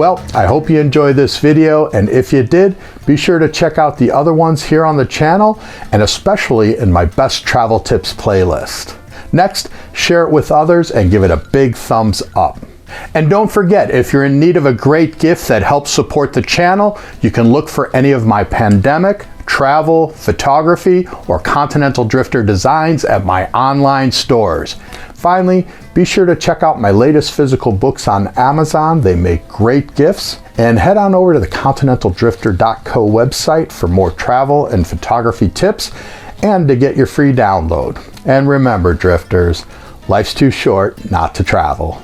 Well, I hope you enjoyed this video, and if you did, be sure to check out the other ones here on the channel, and especially in my best travel tips playlist. Next, share it with others and give it a big thumbs up. And don't forget, if you're in need of a great gift that helps support the channel, you can look for any of my pandemic, travel, photography, or Continental Drifter designs at my online stores. Finally, be sure to check out my latest physical books on Amazon. They make great gifts. And head on over to the continentaldrifter.co website for more travel and photography tips and to get your free download. And remember, drifters, life's too short not to travel.